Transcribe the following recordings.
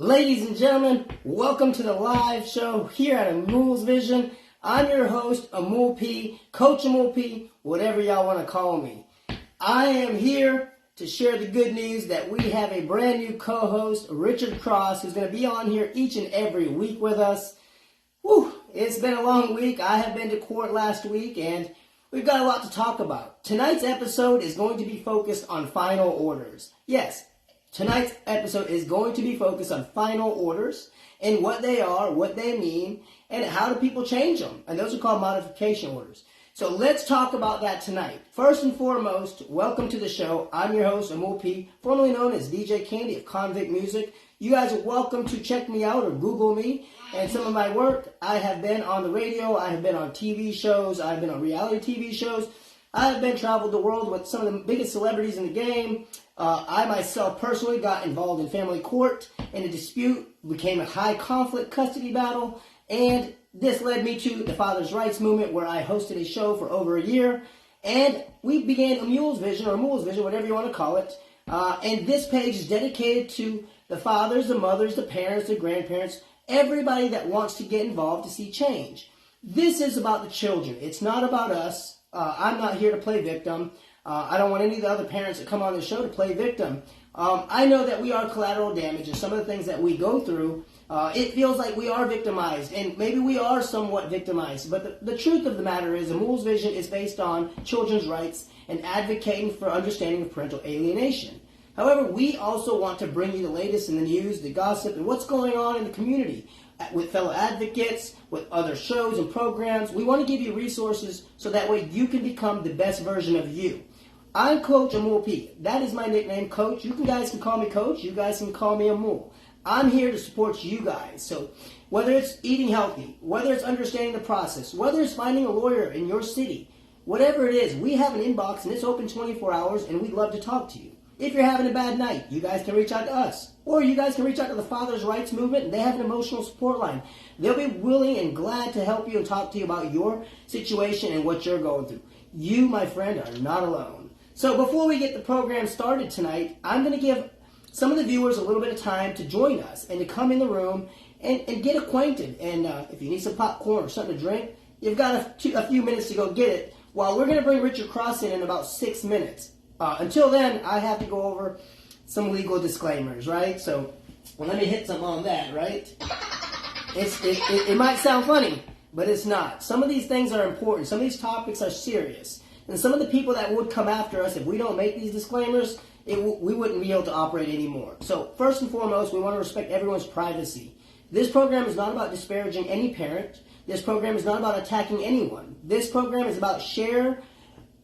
Ladies and gentlemen, welcome to the live show here at Amuls Vision. I'm your host, Amul P, Coach Amul P, whatever y'all want to call me. I am here to share the good news that we have a brand new co-host, Richard Cross, who's going to be on here each and every week with us. Whew, it's been a long week. I have been to court last week, and we've got a lot to talk about. Tonight's episode is going to be focused on final orders. Yes, tonight's episode is going to be focused on final orders and what they are, what they mean, and how do people change them. And those are called modification orders. So let's talk about that tonight. First and foremost, welcome to the show. I'm your host, Amul P, formerly known as DJ Candy of Convict Music. You guys are welcome to check me out or Google me and some of my work. I have been on the radio. I have been on TV shows. I've been on reality TV shows. I have been traveled the world with some of the biggest celebrities in the game. I myself personally got involved in family court in a dispute, became a high conflict custody battle, and this led me to the Father's Rights Movement, where I hosted a show for over a year, and we began Amuls Vision, or Amuls Vision, whatever you want to call it, and this page is dedicated to the fathers, the mothers, the parents, the grandparents, everybody that wants to get involved to see change. This is about the children. It's not about us. I'm not here to play victim. I don't want any of the other parents that come on the show to play victim. I know that we are collateral damage, and some of the things that we go through, it feels like we are victimized, and maybe we are somewhat victimized. But the truth of the matter is, Amul's Vision is based on children's rights and advocating for understanding of parental alienation. However, we also want to bring you the latest in the news, the gossip, and what's going on in the community with fellow advocates, with other shows and programs. We want to give you resources so that way you can become the best version of you. I'm Coach Amul P. That is my nickname, Coach. You guys can call me Coach. You guys can call me Amul. I'm here to support you guys. So whether it's eating healthy, whether it's understanding the process, whether it's finding a lawyer in your city, whatever it is, we have an inbox and it's open 24 hours and we'd love to talk to you. If you're having a bad night, you guys can reach out to us. Or you guys can reach out to the Father's Rights Movement, and they have an emotional support line. They'll be willing and glad to help you and talk to you about your situation and what you're going through. You, my friend, are not alone. So before we get the program started tonight, I'm going to give some of the viewers a little bit of time to join us and to come in the room and get acquainted. And if you need some popcorn or something to drink, you've got a few minutes to go get it. While we're going to bring Richard Cross in about 6 minutes. Until then, I have to go over some legal disclaimers, right? So let me hit some on that, right? It might sound funny, but it's not. Some of these things are important. Some of these topics are serious. And some of the people that would come after us if we don't make these disclaimers, we wouldn't be able to operate anymore. So first and foremost, we want to respect everyone's privacy. This program is not about disparaging any parent. This program is not about attacking anyone. This program is about shared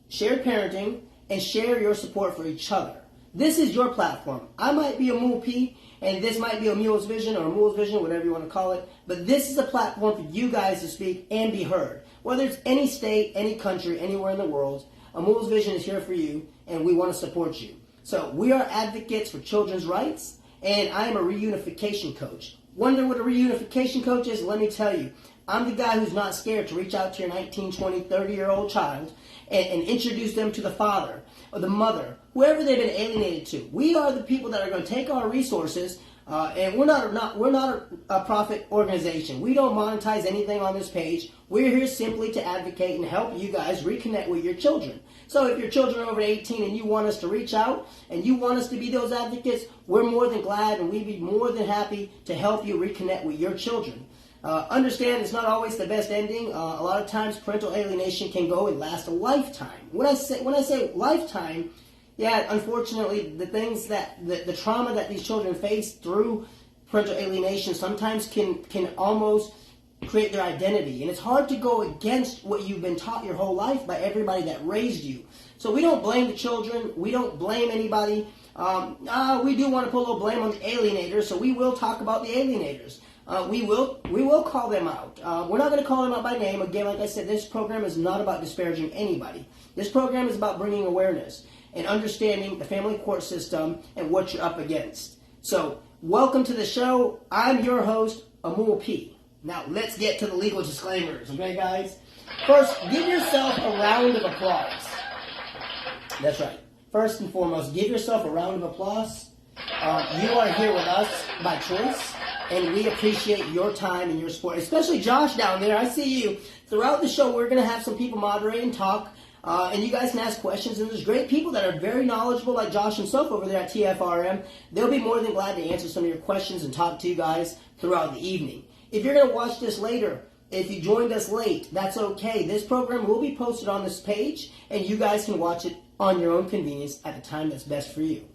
parenting and share your support for each other. This is your platform. I might be Amul P, and this might be Amul's Vision or Amul's Vision, whatever you want to call it, but this is a platform for you guys to speak and be heard. Whether it's any state, any country, anywhere in the world, Amul's Vision is here for you, and we want to support you. So we are advocates for children's rights, and I am a reunification coach. Wonder what a reunification coach is? Let me tell you. I'm the guy who's not scared to reach out to your 19, 20, 30-year-old child and introduce them to the father or the mother, whoever they've been alienated to. We are the people that are going to take our resources, and we're not a profit organization. We don't monetize anything on this page. We're here simply to advocate and help you guys reconnect with your children. So if your children are over 18 and you want us to reach out and you want us to be those advocates, we're more than glad and we'd be more than happy to help you reconnect with your children. Understand it's not always the best ending. A lot of times parental alienation can go and last a lifetime. When I say lifetime, yeah, unfortunately the things that the trauma that these children face through parental alienation sometimes can almost create their identity. And it's hard to go against what you've been taught your whole life by everybody that raised you. So we don't blame the children. We don't blame anybody. We do want to put a little blame on the alienators, so we will talk about the alienators. We will call them out. We're not going to call them out by name. Again, like I said, this program is not about disparaging anybody. This program is about bringing awareness and understanding the family court system and what you're up against. So, welcome to the show. I'm your host, Amul P. Now, let's get to the legal disclaimers, okay, guys? First, give yourself a round of applause. That's right. First and foremost, give yourself a round of applause. You are here with us by choice, and we appreciate your time and your support, especially Josh down there. I see you. Throughout the show, we're going to have some people moderate and talk, and you guys can ask questions, and there's great people that are very knowledgeable, like Josh himself over there at TFRM. They'll be more than glad to answer some of your questions and talk to you guys throughout the evening. If you're going to watch this later, if you joined us late, that's okay. This program will be posted on this page, and you guys can watch it on your own convenience at the time that's best for you.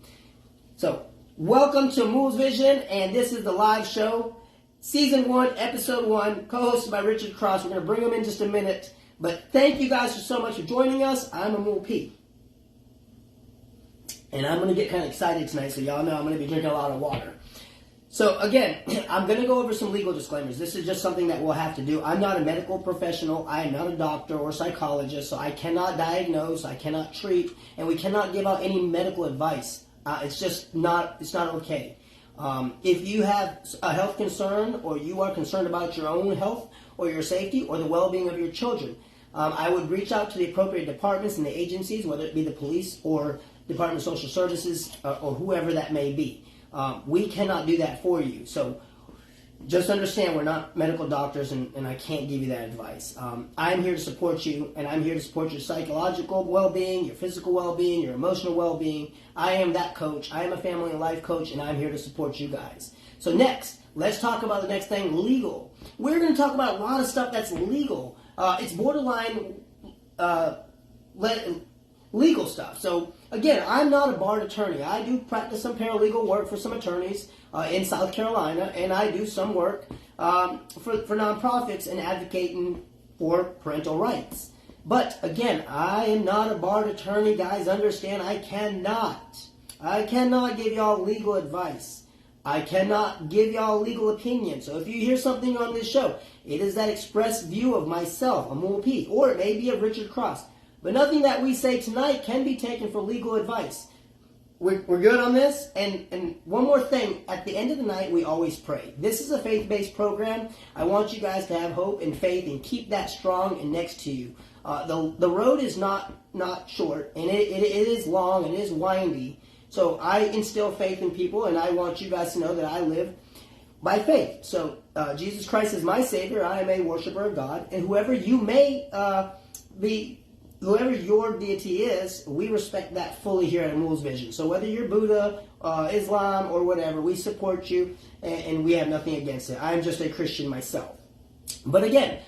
So, welcome to Amuls Vision, and this is the live show, Season 1, Episode 1, co-hosted by Richard Cross. We're going to bring him in just a minute, but thank you guys so much for joining us. I'm Amul P. And I'm going to get kind of excited tonight, so y'all know I'm going to be drinking a lot of water. So again, I'm going to go over some legal disclaimers. This is just something that we'll have to do. I'm not a medical professional. I am not a doctor or psychologist, so I cannot diagnose, I cannot treat, and we cannot give out any medical advice. It's just not, it's not okay. If you have a health concern or you are concerned about your own health or your safety or the well-being of your children, I would reach out to the appropriate departments and the agencies, whether it be the police or Department of Social Services or whoever that may be. We cannot do that for you. So just understand we're not medical doctors and I can't give you that advice. I'm here to support you, and I'm here to support your psychological well-being, your physical well-being, your emotional well-being. I am that coach. I am a family and life coach, and I'm here to support you guys. So next, let's talk about the next thing, legal. We're going to talk about a lot of stuff that's legal. It's borderline legal stuff. So again, I'm not a barred attorney. I do practice some paralegal work for some attorneys in South Carolina, and I do some work for nonprofits and advocating for parental rights. But again, I am not a barred attorney. Guys, understand, I cannot give y'all legal advice. I cannot give y'all legal opinion. So if you hear something on this show, it is that express view of myself, Amul P, or it may be of Richard Cross. But nothing that we say tonight can be taken for legal advice. We're good on this? And one more thing. At the end of the night, we always pray. This is a faith-based program. I want you guys to have hope and faith and keep that strong and next to you. The road is not short, and it is long and it is windy. So I instill faith in people, and I want you guys to know that I live by faith. So Jesus Christ is my Savior. I am a worshiper of God. And whoever you may be, whoever your deity is, we respect that fully here at Amuls Vision. So whether you're Buddha, Islam, or whatever, we support you, and we have nothing against it. I'm just a Christian myself. But again,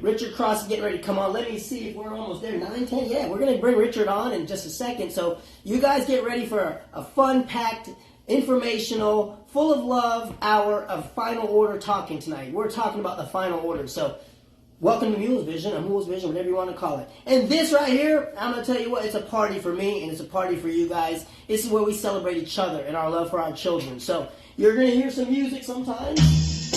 Richard Cross is getting ready to come on. Let me see if we're almost there. 9, 10? Yeah, we're going to bring Richard on in just a second. So you guys get ready for a fun-packed, informational, full of love hour of final order talking tonight. We're talking about the final order. So welcome to Amuls Vision, whatever you want to call it. And this right here, I'm going to tell you what, it's a party for me and it's a party for you guys. This is where we celebrate each other and our love for our children. So you're going to hear some music sometimes,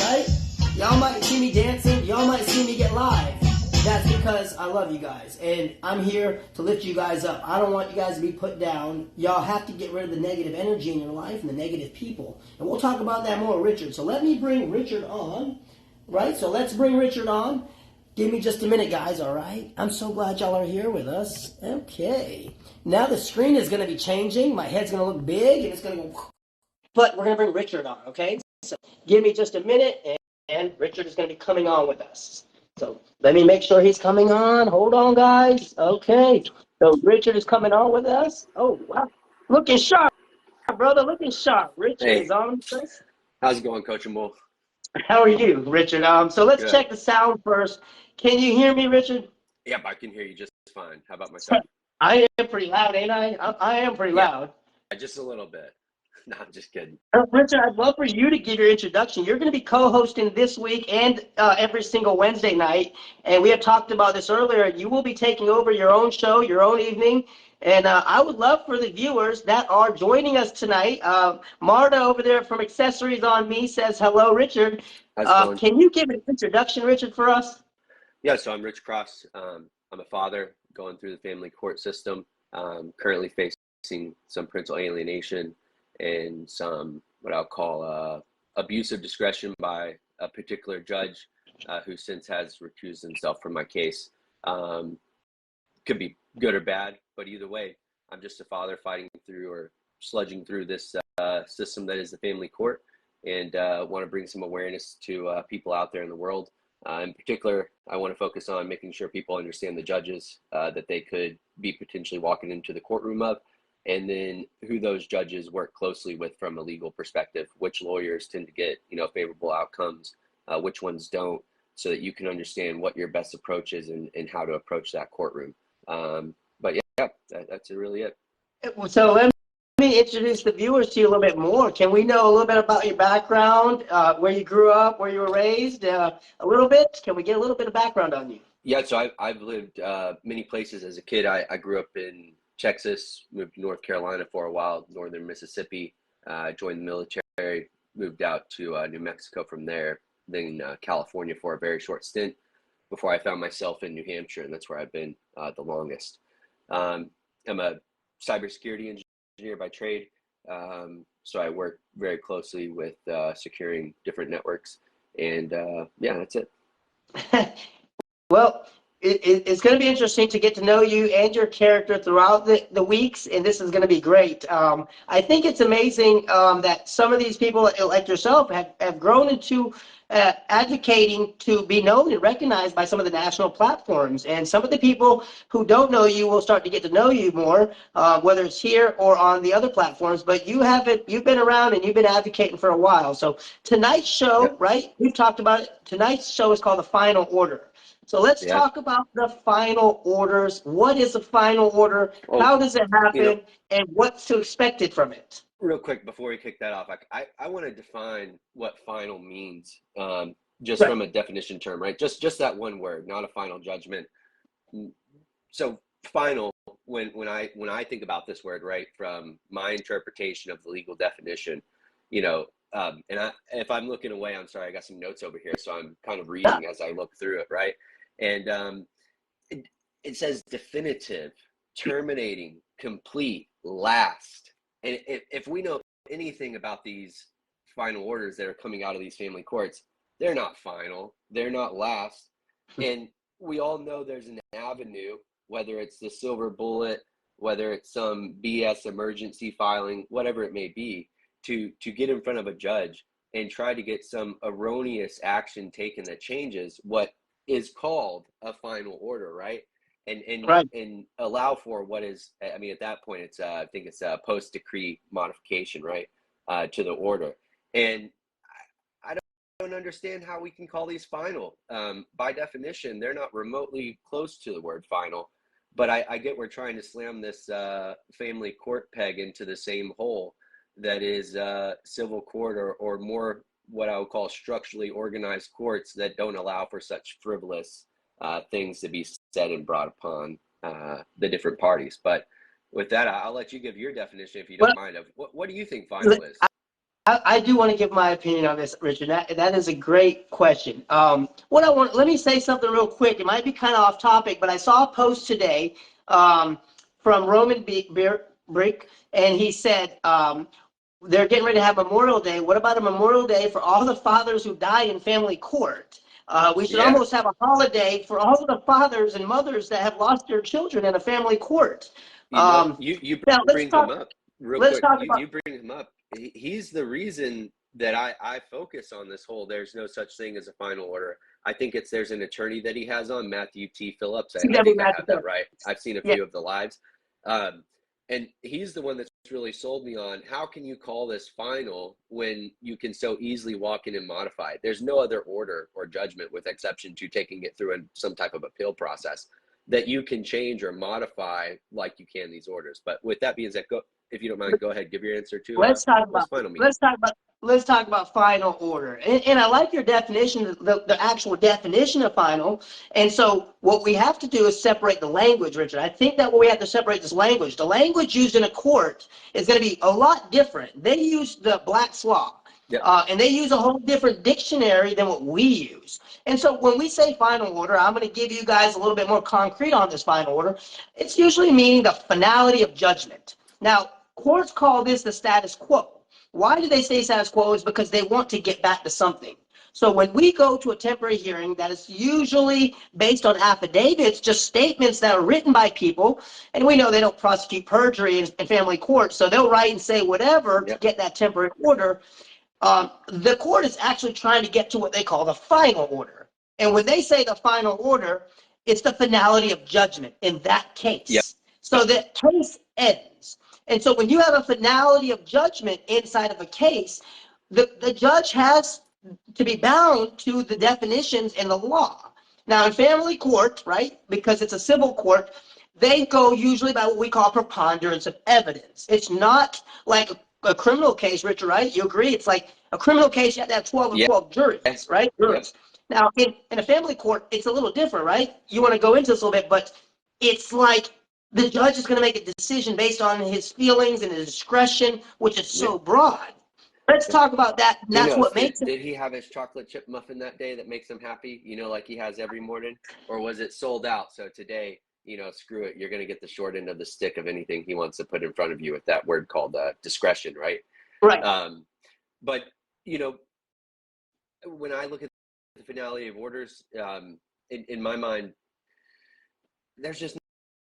right? Y'all might see me dancing. Y'all might see me get live. That's because I love you guys. And I'm here to lift you guys up. I don't want you guys to be put down. Y'all have to get rid of the negative energy in your life and the negative people. And we'll talk about that more with Richard. So let me bring Richard on, right? So let's bring Richard on. Give me just a minute, guys, all right? I'm so glad y'all are here with us. Okay. Now the screen is going to be changing. My head's going to look big, and it's going to go... But we're going to bring Richard on, okay? So give me just a minute, and Richard is going to be coming on with us. So let me make sure he's coming on. Hold on, guys. Okay. So Richard is coming on with us. Oh, wow. Looking sharp, brother. Looking sharp. Richard is on with us. How's it going, Coach Amul? How are you, Richard? So let's Good. check the sound first. Can you hear me, Richard? Yep, I can hear you just fine. How about myself? I am pretty loud, ain't I? I am pretty loud. Just a little bit. No, I'm just kidding. Richard, I'd love for you to give your introduction. You're going to be co-hosting this week and every single Wednesday night. And we had talked about this earlier. You will be taking over your own show, your own evening. And I would love for the viewers that are joining us tonight. Marta over there from Accessories on Me says, hello, Richard. Can you give an introduction, Richard, for us? Yeah, so I'm Rich Cross. I'm a father going through the family court system, currently facing some parental alienation and some what I'll call abusive discretion by a particular judge who since has recused himself from my case. Could be good or bad, but either way, I'm just a father fighting through or sludging through this system that is the family court, and want to bring some awareness to people out there in the world. In particular, I want to focus on making sure people understand the judges that they could be potentially walking into the courtroom of, and then who those judges work closely with from a legal perspective, which lawyers tend to get, favorable outcomes, which ones don't, so that you can understand what your best approach is and how to approach that courtroom. But yeah, that's really it. So let me introduce the viewers to you a little bit more. Can we know a little bit about your background, where you grew up, where you were raised, a little bit? Can we get a little bit of background on you? Yeah, so I've lived many places as a kid. I grew up in Texas, moved to North Carolina for a while, northern Mississippi, joined the military, moved out to New Mexico from there, then California for a very short stint before I found myself in New Hampshire, and that's where I've been the longest. I'm a cybersecurity engineer by trade, so I work very closely with securing different networks, and yeah, that's it. Well, it's going to be interesting to get to know you and your character throughout the weeks, and this is going to be great. I think it's amazing that some of these people, like yourself, have grown into advocating to be known and recognized by some of the national platforms. And some of the people who don't know you will start to get to know you more, whether it's here or on the other platforms. But you've been around and you've been advocating for a while. So tonight's show, Yep. right? We've talked about it. Tonight's show is called The Final Order. So let's talk about the final orders. What is a final order? How does it happen? And what's to expected from it? Real quick, before we kick that off, I want to define what final means, just from a definition term, right? Just that one word, not a final judgment. So final, when I think about this word, right, from my interpretation of the legal definition, and if I'm looking away, I'm sorry, I got some notes over here, so I'm kind of reading as I look through it, right? And it says definitive, terminating, complete, last. And if we know anything about these final orders that are coming out of these family courts, they're not final, they're not last. And we all know there's an avenue, whether it's the silver bullet, whether it's some BS emergency filing, whatever it may be, to get in front of a judge and try to get some erroneous action taken that changes what is called a final order, right? And allow for what is, I mean, at that point, it's I think it's a post-decree modification, right, to the order. And I don't understand how we can call these final. By definition, they're not remotely close to the word final. But I get we're trying to slam this family court peg into the same hole that is civil court or more what I would call structurally organized courts that don't allow for such frivolous things to be said and brought upon the different parties. But with that, I'll let you give your definition, if you don't mind, of what do you think final is? I do want to give my opinion on this, Richard. That is a great question. Let me say something real quick. It might be kind of off topic, but I saw a post today from Roman Brick, and he said, they're getting ready to have Memorial Day. What about a Memorial Day for all the fathers who died in family court? We should almost have a holiday for all the fathers and mothers that have lost their children in a family court. You bring him up real quick. You bring him up. He's the reason that I focus on this whole there's no such thing as a final order. I think there's an attorney that he has on, Matthew T. Phillips. I think I have that right. I've seen a few of the lives. And he's the one that's really sold me on how can you call this final when you can so easily walk in and modify it? There's no other order or judgment, with exception to taking it through some type of appeal process, that you can change or modify like you can these orders. But with that being said, if you don't mind, go ahead, give your answer to let's talk about final order. And I like your definition, the actual definition of final. And so what we have to do is separate the language, Richard. I think that what we have to separate this language. The language used in a court is going to be a lot different. They use the Black's Law. Yep. And they use a whole different dictionary than what we use. And so when we say final order, I'm going to give you guys a little bit more concrete on this final order. It's usually meaning the finality of judgment. Now, courts call this the status quo. Why do they say status quo? Is because they want to get back to something. So when we go to a temporary hearing that is usually based on affidavits, just statements that are written by people, and we know they don't prosecute perjury in family court, so they'll write and say whatever to get that temporary order. The court is actually trying to get to what they call the final order. And when they say the final order, it's the finality of judgment in that case. Yep. So that case ends. And so when you have a finality of judgment inside of a case, the judge has to be bound to the definitions in the law. Now, in family court, right, because it's a civil court, they go usually by what we call preponderance of evidence. It's not like a criminal case, Richard, right? You agree? It's like a criminal case, you have to have 12 or 12 juries, right? Juries. Yep. Now, in a family court, it's a little different, right? You want to go into this a little bit, but it's like the judge is going to make a decision based on his feelings and his discretion, which is so broad. Let's talk about that. And that's what makes it. Did he have his chocolate chip muffin that day that makes him happy, like he has every morning? Or was it sold out? So today, screw it. You're going to get the short end of the stick of anything he wants to put in front of you with that word called discretion, right? Right. But, when I look at the finality of orders, in my mind, there's just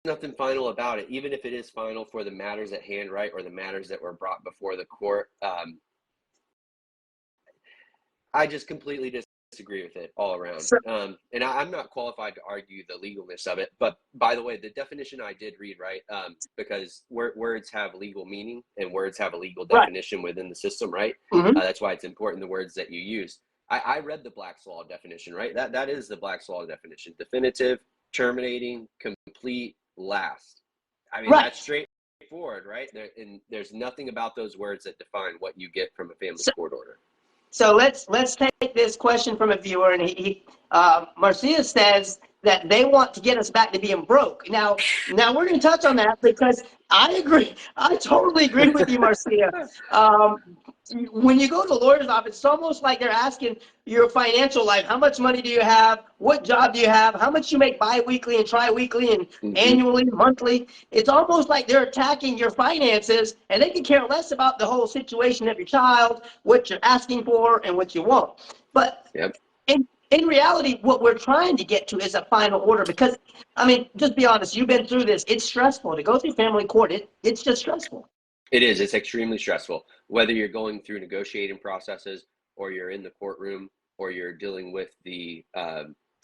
nothing final about it, even if it is final for the matters at hand, right? Or the matters that were brought before the court. I just completely disagree with it all around. And I'm not qualified to argue the legalness of it. But by the way, the definition I did read, right? Because words have legal meaning and words have a legal definition within the system, right? Mm-hmm. That's why it's important the words that you use. I read the Black's Law definition, right? That is the Black's Law definition. Definitive, terminating, complete, last. I mean, that's straightforward, right? There's nothing about those words that define what you get from a family court order. So let's take this question from a viewer, and Marcia says that they want to get us back to being broke. Now we're going to touch on that because I agree. I totally agree with you, Marcia. When you go to the lawyer's office, it's almost like they're asking your financial life. How much money do you have? What job do you have? How much you make bi-weekly and tri-weekly and annually, monthly? It's almost like they're attacking your finances, and they can care less about the whole situation of your child, what you're asking for, and what you want. But in reality, what we're trying to get to is a final order because, I mean, just be honest, you've been through this. It's stressful. To go through family court, it's just stressful. It is. It's extremely stressful. Whether you're going through negotiating processes or you're in the courtroom or you're dealing with the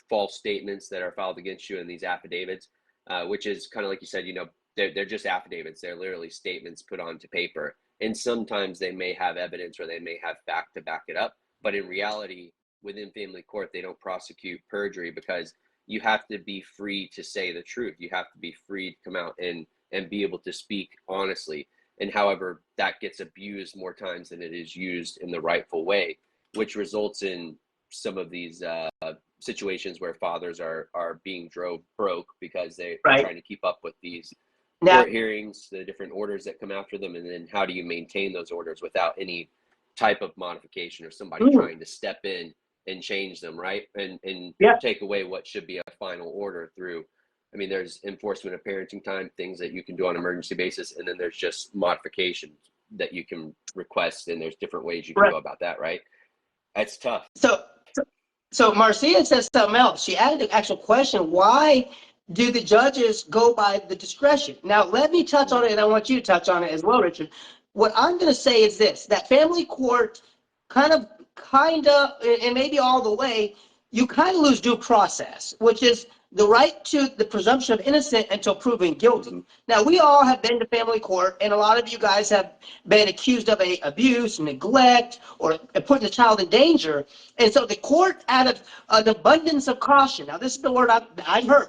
false statements that are filed against you in these affidavits, which is kind of like you said, they're just affidavits. They're literally statements put onto paper. And sometimes they may have evidence or they may have fact to back it up. But in reality, within family court, they don't prosecute perjury because you have to be free to say the truth. You have to be free to come out and be able to speak honestly. And however, that gets abused more times than it is used in the rightful way, which results in some of these situations where fathers are being drove broke because they're trying to keep up with these court hearings, the different orders that come after them. And then how do you maintain those orders without any type of modification or somebody trying to step in and change them, right? And take away what should be a final order through. I mean, there's enforcement of parenting time, things that you can do on an emergency basis, and then there's just modifications that you can request, and there's different ways you can go about that, right? That's tough. So Marcia says something else. She added the actual question, why do the judges go by the discretion? Now, let me touch on it, and I want you to touch on it as well, Richard. What I'm going to say is this, that family court kind of, and maybe all the way, you kind of lose due process, which is the right to the presumption of innocence until proven guilty. Now, we all have been to family court, and a lot of you guys have been accused of abuse, neglect, or putting the child in danger. And so the court, out of an abundance of caution, now this is the word I've heard,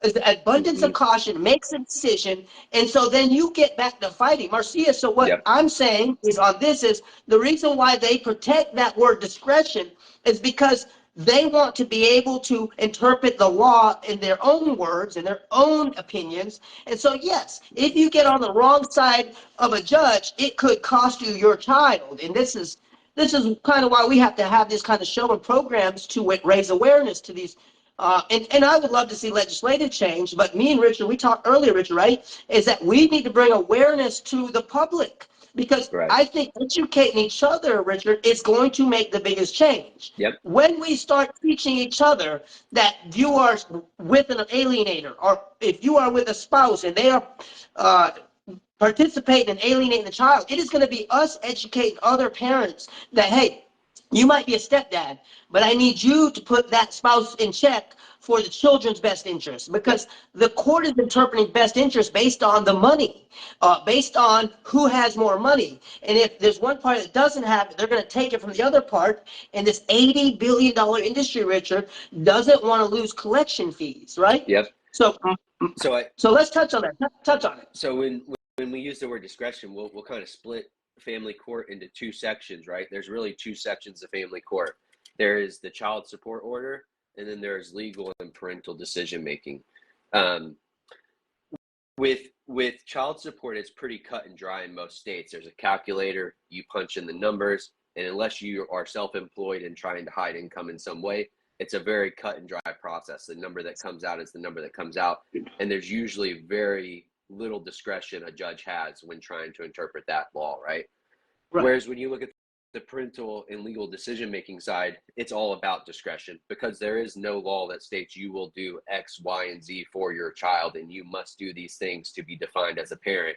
is the abundance of caution makes a decision, and so then you get back to fighting. Marcia, so what I'm saying is on this is the reason why they protect that word discretion is because they want to be able to interpret the law in their own words and their own opinions. And so, yes, if you get on the wrong side of a judge, it could cost you your child. And this is kind of why we have to have this kind of show and programs to raise awareness to these. And I would love to see legislative change, but me and Richard, we talked earlier, Richard, right, is that we need to bring awareness to the public Because Right. I think educating each other, Richard, is going to make the biggest change. Yep. When we start teaching each other that you are with an alienator, or if you are with a spouse and they are participating in alienating the child, it is going to be us educating other parents that, hey, you might be a stepdad, but I need you to put that spouse in check for the children's best interest, because the court is interpreting best interest based on the money, based on who has more money. And if there's one part that doesn't have it, they're going to take it from the other part. And this $80 billion industry, Richard, doesn't want to lose collection fees, right? Yep. So, So I so let's touch on that. Touch on it. so when we use the word discretion, we'll kind of split family court into two sections, right? There's really two sections of family court. There is the child support order, and then there's legal and parental decision making. With child support, it's pretty cut and dry in most states. There's a calculator, you punch in the numbers, and unless you are self-employed and trying to hide income in some way, it's a very cut and dry process. The number that comes out is the number that comes out, and there's usually very little discretion a judge has when trying to interpret that law, right? Whereas when you look at the parental and legal decision-making side, it's all about discretion, because there is no law that states you will do X, Y, and Z for your child, and you must do these things to be defined as a parent.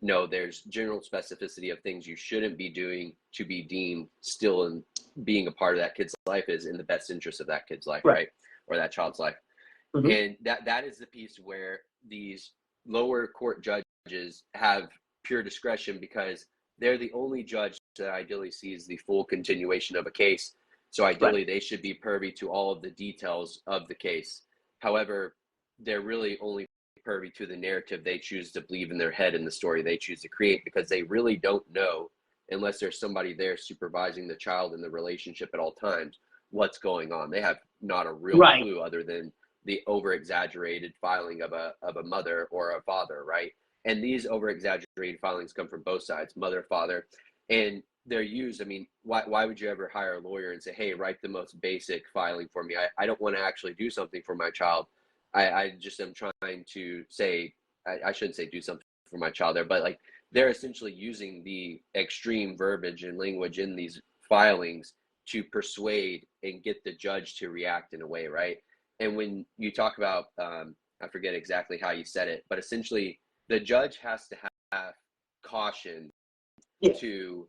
No, there's general specificity of things you shouldn't be doing to be deemed still in being a part of that kid's life is in the best interest of that kid's life, right? Or that child's life. And that is the piece where these lower court judges have pure discretion, because they're the only judge that ideally sees the full continuation of a case. So ideally, they should be privy to all of the details of the case. However, they're really only privy to the narrative they choose to believe in their head and the story they choose to create, because they really don't know, unless there's somebody there supervising the child in the relationship at all times, what's going on. They have not a real clue other than the over-exaggerated filing of a mother or a father, right? And these over-exaggerated filings come from both sides, mother, father, and they're used. I mean, why would you ever hire a lawyer and say, hey, write the most basic filing for me? I don't want to actually do something for my child. I just am trying to say, I shouldn't say do something for my child there, but like they're essentially using the extreme verbiage and language in these filings to persuade and get the judge to react in a way, right? And when you talk about, I forget exactly how you said it, but essentially the judge has to have caution to,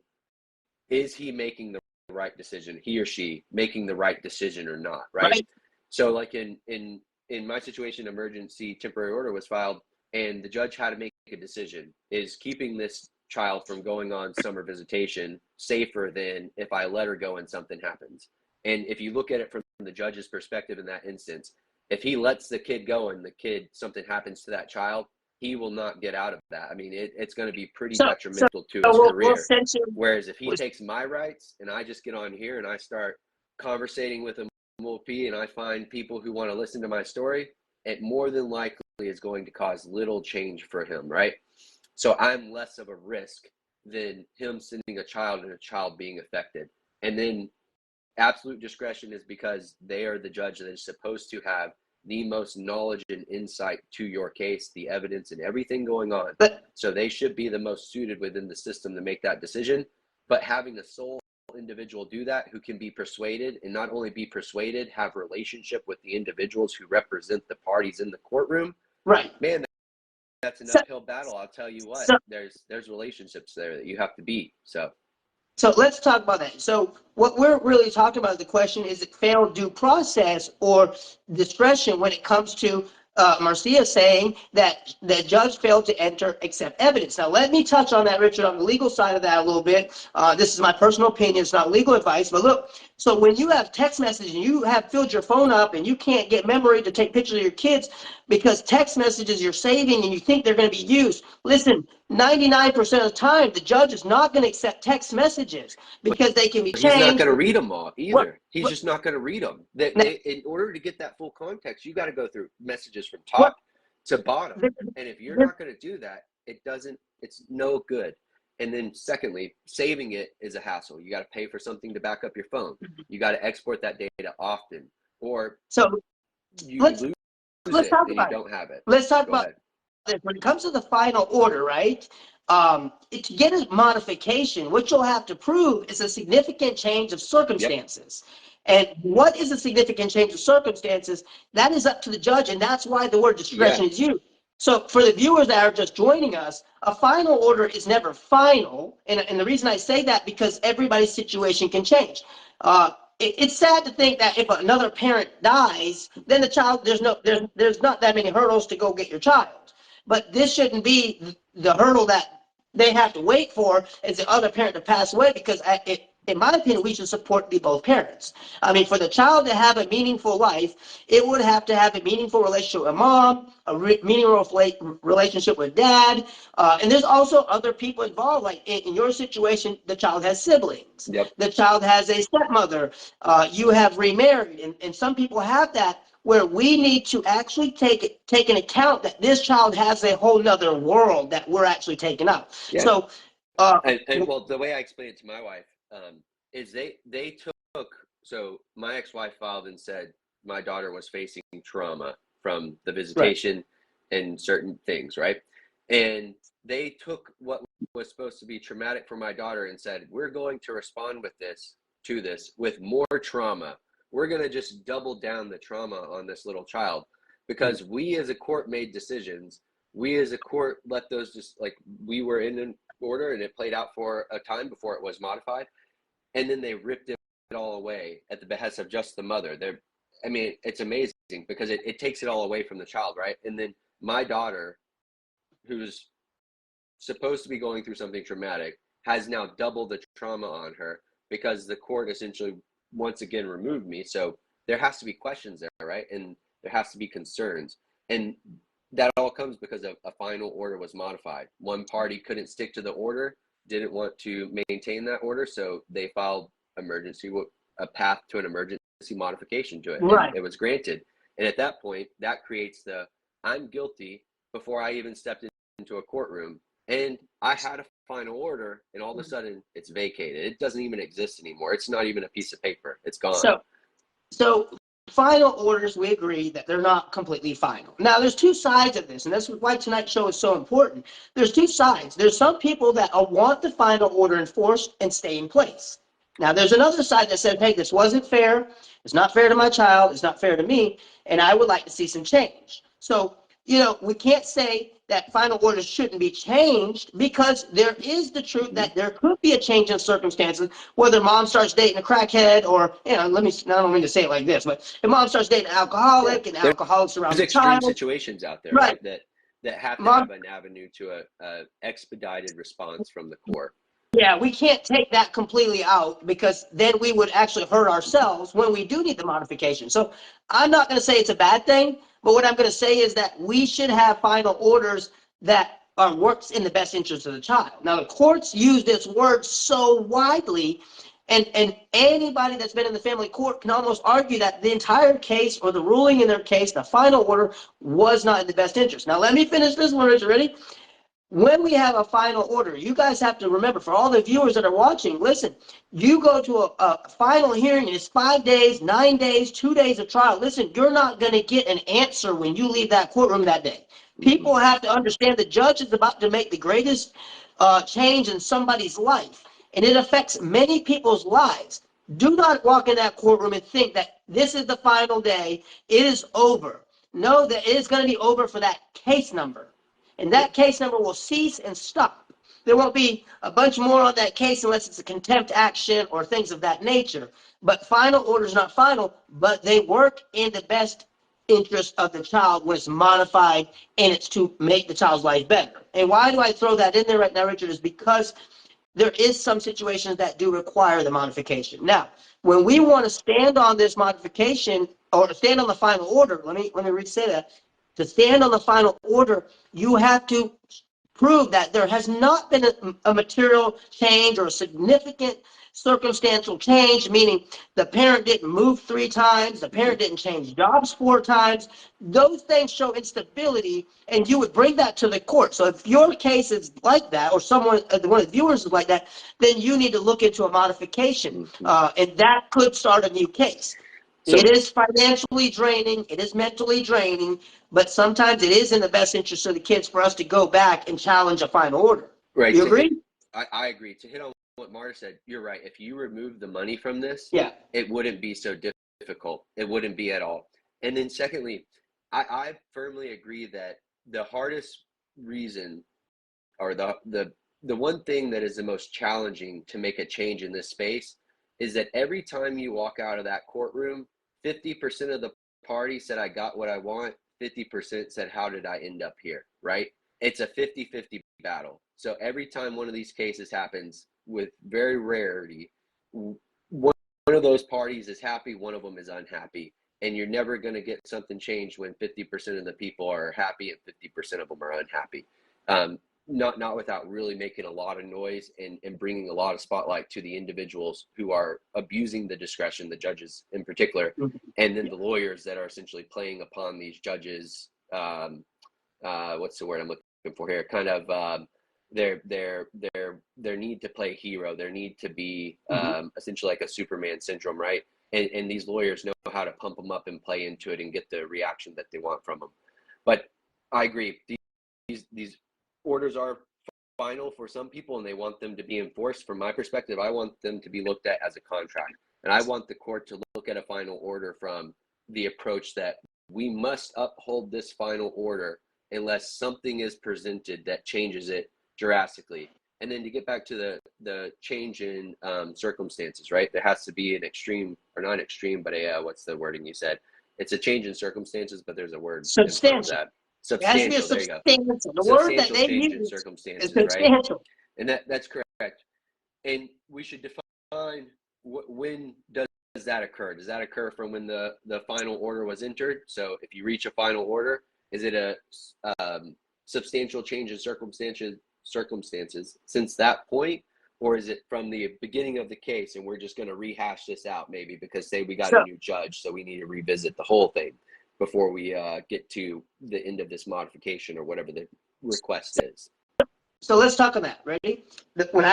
is he making the right decision, he or she making the right decision or not, right? So like in my situation, emergency temporary order was filed, and the judge had to make a decision. Is keeping this child from going on summer visitation safer than if I let her go and something happens? And if you look at it from the judge's perspective in that instance, if he lets the kid go and something happens to that child, he will not get out of that. I mean, it's going to be pretty detrimental to his career. Whereas if he takes my rights and I just get on here and I start conversating with him, and I find people who want to listen to my story, it more than likely is going to cause little change for him, right? So I'm less of a risk than him sending a child and a child being affected. And then absolute discretion is because they are the judge that is supposed to have the most knowledge and insight to your case, the evidence and everything going on. So they should be the most suited within the system to make that decision. But having a sole individual do that who can be persuaded, and not only be persuaded, have relationship with the individuals who represent the parties in the courtroom, man, that's an uphill battle. I'll tell you what, there's relationships there that you have to beat. So let's talk about that. So what we're really talking about, the question, is it failed due process or discretion when it comes to Marcia saying that the judge failed to enter accept evidence. Now, let me touch on that, Richard, on the legal side of that a little bit. This is my personal opinion. It's not legal advice. But look, so when you have text messages and you have filled your phone up and you can't get memory to take pictures of your kids because text messages you're saving and you think they're going to be used, listen, 99% of the time, the judge is not going to accept text messages because they can be changed. He's not going to read them all either. He's just not going to read them. In order to get that full context, you got to go through messages from top to bottom. And if you're not going to do that, it's no good. And then secondly, saving it is a hassle. You got to pay for something to back up your phone. You got to export that data often, or so you lose it and you don't have it. Let's talk about this. When it comes to the final order, right? To get a modification, what you'll have to prove is a significant change of Yep. circumstances. And what is a significant change of circumstances? That is up to the judge, and that's why the word discretion is used. So for the viewers that are just joining us, a final order is never final. And the reason I say that, because everybody's situation can change. It's sad to think that if another parent dies, then the child, there's not that many hurdles to go get your child. But this shouldn't be the hurdle that they have to wait for is the other parent to pass away, because in my opinion, we should support both parents. I mean, for the child to have a meaningful life, it would have to have a meaningful relationship with mom, meaningful relationship with dad, and there's also other people involved. Like in your situation, the child has siblings. Yep. The child has a stepmother. You have remarried, and some people have that, where we need to actually take an account that this child has a whole nother world that we're actually taking out. Yeah. So, and well, the way I explained it to my wife is they took, so my ex-wife filed and said my daughter was facing trauma from the visitation and certain things, right? And they took what was supposed to be traumatic for my daughter and said, we're going to respond with this with more trauma. We're going to just double down the trauma on this little child, because we as a court made decisions. We as a court let those, just like, we were in an order and it played out for a time before it was modified. And then they ripped it all away at the behest of just the mother. I mean, it's amazing because it takes it all away from the child, right? And then my daughter, who's supposed to be going through something traumatic, has now double the trauma on her because the court essentially once again removed me. So there has to be questions there, right? And there has to be concerns. And that all comes because a final order was modified. One party couldn't stick to the order, didn't want to maintain that order, so they filed a path to an emergency modification to it. right. It was granted. And at that point, that creates I'm guilty before I even stepped into a courtroom. And I had a final order, and all of a sudden it's vacated. It doesn't even exist anymore. It's not even a piece of paper. It's gone. So final orders, we agree that they're not completely final. Now, there's two sides of this, and that's why tonight's show is so important. There's two sides. There's some people that want the final order enforced and stay in place. Now, there's another side that said, hey, this wasn't fair. It's not fair to my child. It's not fair to me, and I would like to see some change. So, we can't say that final orders shouldn't be changed, because there is the truth that there could be a change in circumstances, whether mom starts dating a crackhead or, I don't mean to say it like this, but if mom starts dating an alcoholic and alcoholics around the child. There's extreme situations out there, right? That have to have an avenue to a expedited response from the court. Yeah, we can't take that completely out, because then we would actually hurt ourselves when we do need the modification. So I'm not going to say it's a bad thing, but what I'm going to say is that we should have final orders that works in the best interest of the child. Now, the courts use this word so widely, and anybody that's been in the family court can almost argue that the entire case, or the ruling in their case, the final order, was not in the best interest. Now, let me finish this one, Richard. Ready? When we have a final order, you guys have to remember, for all the viewers that are watching, listen, you go to a final hearing, and it's 5 days, 9 days, 2 days of trial. Listen, you're not going to get an answer when you leave that courtroom that day. People have to understand the judge is about to make the greatest change in somebody's life, and it affects many people's lives. Do not walk in that courtroom and think that this is the final day, it is over. Know that it is going to be over for that case number. And that case number will cease and stop. There won't be a bunch more on that case unless it's a contempt action or things of that nature. But final order is not final, but they work in the best interest of the child when it's modified, and it's to make the child's life better. And why do I throw that in there right now, Richard, is because there is some situations that do require the modification. Now, when we want to stand on this modification, or stand on the final order, let me re-say that. To stand on the final order, you have to prove that there has not been a material change or a significant circumstantial change, meaning the parent didn't move 3 times, the parent didn't change jobs 4 times. Those things show instability, and you would bring that to the court. So if your case is like that, or one of the viewers is like that, then you need to look into a modification, and that could start a new case. So It is financially draining. It is mentally draining. But sometimes it is in the best interest of the kids for us to go back and challenge a final order. right, You agree? I agree. To hit on what Marta said, you're right. If you remove the money from this, Yeah. it wouldn't be so difficult. It wouldn't be at all. And then secondly, I firmly agree that the hardest reason, or the one thing that is the most challenging to make a change in this space, is that every time you walk out of that courtroom, 50% of the party said I got what I want, 50% said how did I end up here, right? It's a 50-50 battle. So every time one of these cases happens, with very rarity, one of those parties is happy, one of them is unhappy. And you're never going to get something changed when 50% of the people are happy and 50% of them are unhappy. Not without really making a lot of noise and bringing a lot of spotlight to the individuals who are abusing the discretion, the judges in particular, and then the lawyers that are essentially playing upon these judges. What's the word I'm looking for here? Kind of their need to play hero, their need to be essentially like a Superman syndrome, right? And these lawyers know how to pump them up and play into it and get the reaction that they want from them. But I agree. These orders are final for some people and they want them to be enforced. From my perspective, I want them to be looked at as a contract. And I want the court to look at a final order from the approach that we must uphold this final order unless something is presented that changes it drastically. And then to get back to the change in circumstances, right? There has to be an extreme, or not extreme, but what's the wording you said? It's a change in circumstances, but there's a word in front of that. Substantial, there you go. The word that Substantial they change in use circumstances, is right? substantial. And that's correct. And we should define when does that occur? Does that occur from when the final order was entered? So if you reach a final order, is it a substantial change in circumstances since that point? Or is it from the beginning of the case and we're just going to rehash this out maybe because say we got a new judge, so we need to revisit the whole thing before we get to the end of this modification or whatever the request is. So let's talk on that. Ready? When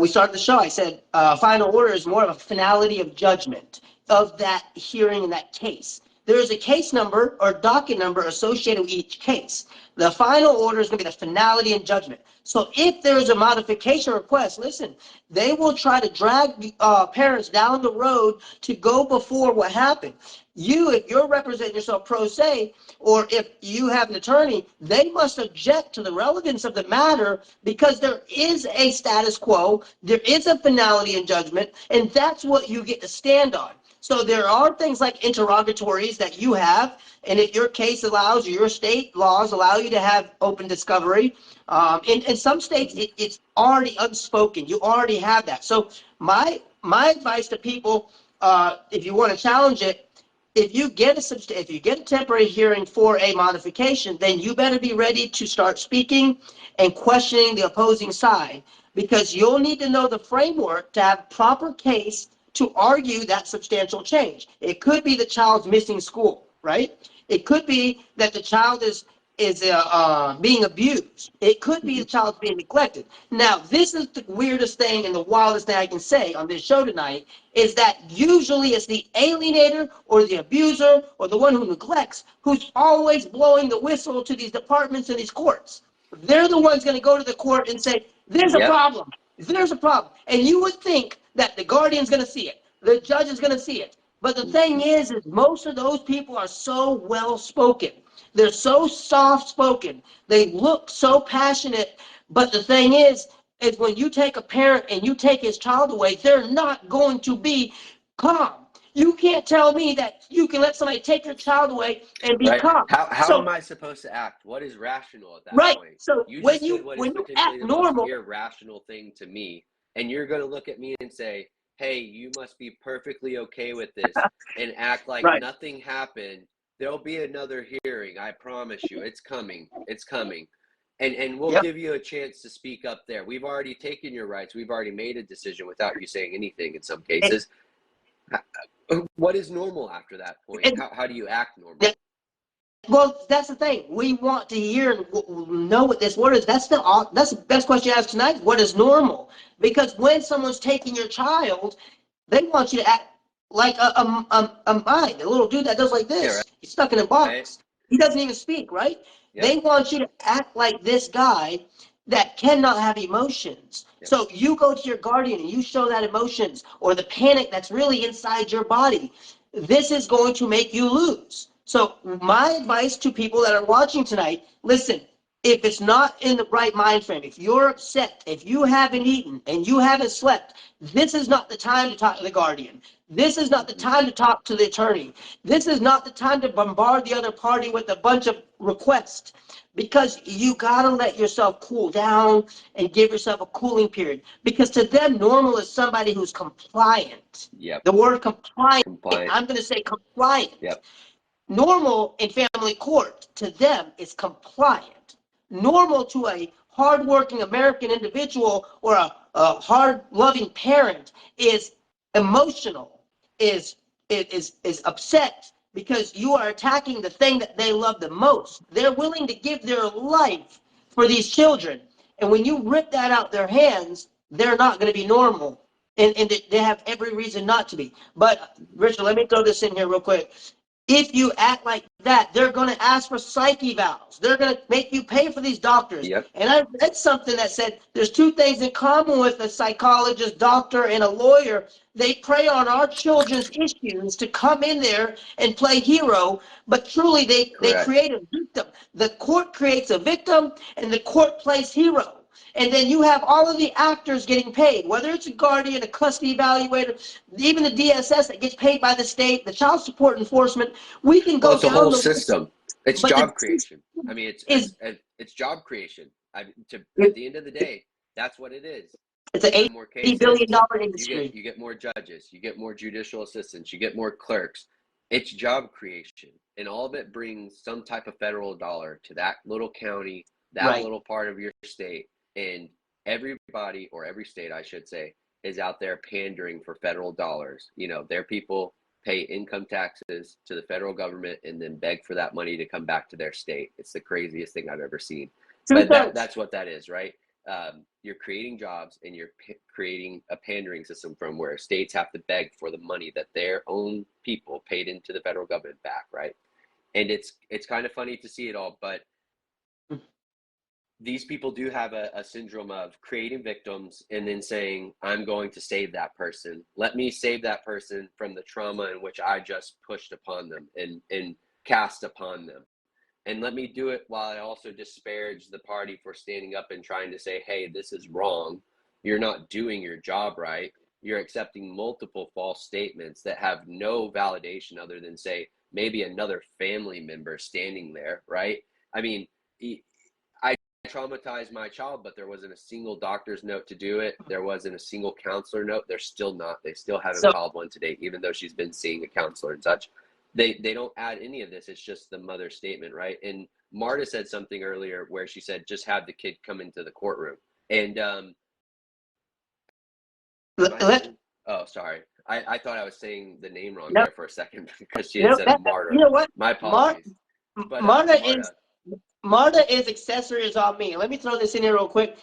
we started the show, I said final order is more of a finality of judgment of that hearing in that case. There is a case number or docket number associated with each case. The final order is going to be the finality and judgment. So if there is a modification request, listen, they will try to drag parents down the road to go before what happened. If you're representing yourself pro se, or if you have an attorney, they must object to the relevance of the matter because there is a status quo, there is a finality and judgment, and that's what you get to stand on. So there are things like interrogatories that you have, and if your case allows, or your state laws allow you to have open discovery, in some states it's already unspoken. You already have that. So my advice to people, if you want to challenge it, if you get a temporary hearing for a modification, then you better be ready to start speaking and questioning the opposing side, because you'll need to know the framework to have proper case to argue that substantial change. It could be the child's missing school, right? It could be that the child is being abused. It could be the child's being neglected. Now, this is the weirdest thing and the wildest thing I can say on this show tonight, is that usually it's the alienator or the abuser or the one who neglects who's always blowing the whistle to these departments and these courts. They're the ones going to go to the court and say, there's a problem. There's a problem. And you would think that the guardian's going to see it. The judge is going to see it. But the thing is most of those people are so well-spoken. They're so soft-spoken. They look so passionate. But the thing is when you take a parent and you take his child away, they're not going to be calm. You can't tell me that you can let somebody take your child away and be calm. How am I supposed to act? What is rational at that point? So You when just said what is potentially the most irrational thing to me, and you're going to look at me and say, hey, you must be perfectly okay with this and act like nothing happened. There'll be another hearing. I promise you. It's coming. It's coming. And we'll give you a chance to speak up there. We've already taken your rights. We've already made a decision without you saying anything in some cases. What is normal after that point? How do you act normal? Well, that's the thing. We want to hear and know what this word is. That's the best question you ask tonight. What is normal? Because when someone's taking your child, they want you to act like a mind, a little dude that does like Yeah, this. He's stuck in a right. box. He doesn't even speak, right? Yep. They want you to act like this guy that cannot have emotions. Yep. So you go to your guardian and you show that emotions or the panic that's really inside your body. This is going to make you lose. So my advice to people that are watching tonight, listen, if it's not in the right mind frame, if you're upset, if you haven't eaten and you haven't slept, this is not the time to talk to the guardian. This is not the Mm-hmm. time to talk to the attorney. This is not the time to bombard the other party with a bunch of requests, because you got to let yourself cool down and give yourself a cooling period, because to them normal is somebody who's compliant. Yep. The word compliant, Compliant. I'm going to say compliant. Yep. Normal in family court to them is compliant. Normal to a hardworking American individual or a hard loving parent is emotional, is upset because you are attacking the thing that they love the most. They're willing to give their life for these children. And when you rip that out their hands, they're not going to be normal. And they have every reason not to be. But Richard, let me throw this in here real quick. If you act like that, they're going to ask for psych evals. They're going to make you pay for these doctors. Yep. And I read something that said there's two things in common with a psychologist, doctor, and a lawyer. They prey on our children's issues to come in there and play hero, but truly they Correct. create a victim. The court creates a victim, and the court plays hero. And then you have all of the actors getting paid, whether it's a guardian, a custody evaluator, even the DSS that gets paid by the state, the child support enforcement. We can Well, go it's a down whole the list, system. It's but the job creation. I mean, is it's job creation. At the end of the day, that's what it is. it's You an have more $80 billion cases. industry. You get more judges. You get more judicial assistants. You get more clerks. It's job creation, and all of it brings some type of federal dollar to that little county, that Right. little part of your state, and everybody, or every state, I should say, is out there pandering for federal dollars. You know, their people pay income taxes to the federal government and then beg for that money to come back to their state. It's the craziest thing I've ever seen. But that's what that is, right? You're creating jobs and you're creating a pandering system from where states have to beg for the money that their own people paid into the federal government back, right? And it's kind of funny to see it all, but these people do have a syndrome of creating victims and then saying, I'm going to save that person. Let me save that person from the trauma in which I just pushed upon them and cast upon them. And let me do it while I also disparage the party for standing up and trying to say, hey, this is wrong. You're not doing your job right. You're accepting multiple false statements that have no validation other than, say, maybe another family member standing there, right? I mean, I traumatized my child, but there wasn't a single doctor's note to do it. There wasn't a single counselor note. They're still not. They still haven't called one today, even though she's been seeing a counselor and such. They don't add any of this. It's just the mother's statement, right? And Marta said something earlier where she said, just have the kid come into the courtroom. And oh, sorry. I thought I was saying the name wrong there for a second because she had said Marta. You know what? My apologies. But Marta is accessories on me. Let me throw this in here real quick.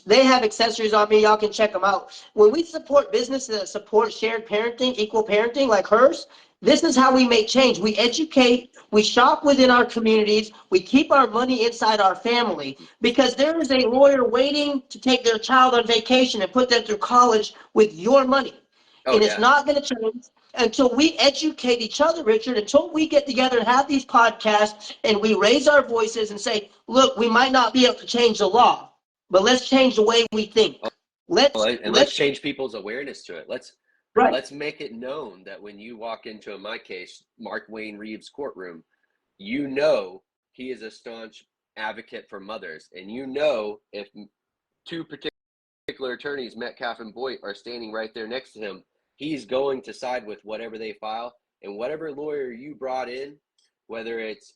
They have accessories on me. Y'all can check them out. When we support businesses that support shared parenting, equal parenting like hers, this is how we make change. We educate, we shop within our communities, we keep our money inside our family, because there is a lawyer waiting to take their child on vacation and put them through college with your money. And it's not going to change until we educate each other, Richard, until we get together and have these podcasts and we raise our voices and say, look, we might not be able to change the law, but let's change the way we think. Let's change people's awareness to it. Right. Let's make it known that when you walk into, in my case, Mark Wayne Reeves' courtroom, you know he is a staunch advocate for mothers. And you know if two particular attorneys, Metcalf and Boyd, are standing right there next to him, he's going to side with whatever they file. And whatever lawyer you brought in, whether it's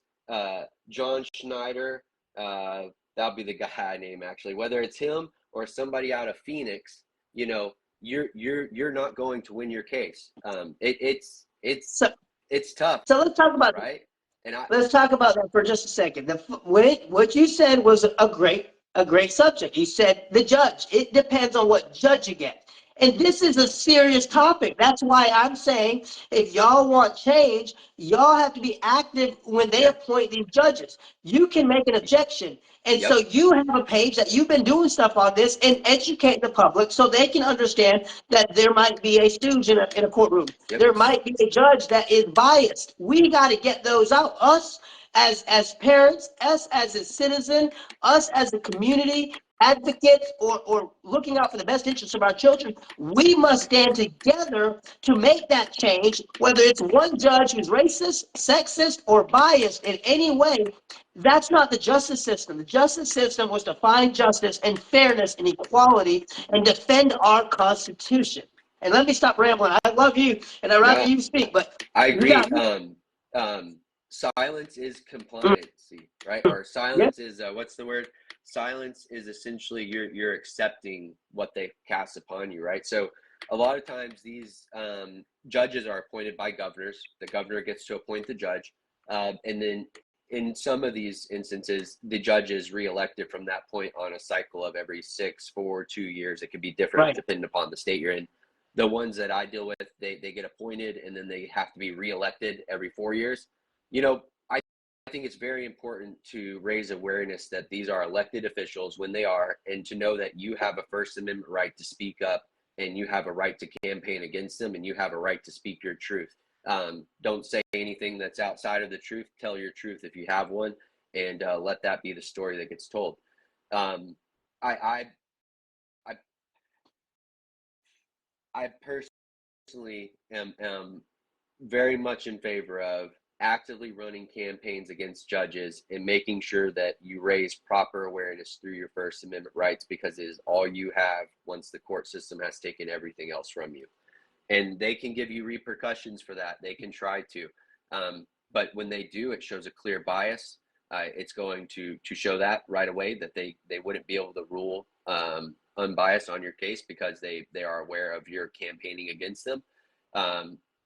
John Schneider, that'll be the guy name actually, whether it's him or somebody out of Phoenix, you know, you're not going to win your case. It's tough. So let's talk about right. Let's talk about that for just a second. What you said was a great subject. You said the judge. It depends on what judge you get. And this is a serious topic. That's why I'm saying if y'all want change, y'all have to be active when they Yeah. appoint these judges. You can make an objection. And so Yep. you have a page that you've been doing stuff on this and educate the public so they can understand that there might be a stooge in a courtroom. Yep. There might be a judge that is biased. We got to get those out. Us as parents, us as a citizen, us as a community, advocates or looking out for the best interests of our children, we must stand together to make that change, whether it's one judge who's racist, sexist, or biased in any way. That's not the justice system. The justice system was to find justice and fairness and equality and defend our Constitution. And let me stop rambling. I love you, and I'd rather No, you speak, but I you got agree. me. Silence is compliancy, right? Or Yeah, silence is what's the word? Silence is essentially you're accepting what they cast upon you, right? So a lot of times these judges are appointed by governors. The governor gets to appoint the judge, and then in some of these instances, the judge is reelected from that point on a cycle of every 6, 4, 2 years. It could be different right. depending upon the state you're in. The ones that I deal with, they get appointed and then they have to be reelected every 4 years. You know, I think it's very important to raise awareness that these are elected officials when they are, and to know that you have a First Amendment right to speak up and you have a right to campaign against them and you have a right to speak your truth. Don't say anything that's outside of the truth. Tell your truth if you have one, and let that be the story that gets told. Um, I, I, I personally am very much in favor of actively running campaigns against judges and making sure that you raise proper awareness through your First Amendment rights, because it is all you have once the court system has taken everything else from you. And they can give you repercussions for that. They can try to. But when they do, it shows a clear bias. It's going to show that right away that they wouldn't be able to rule unbiased on your case because they are aware of your campaigning against them.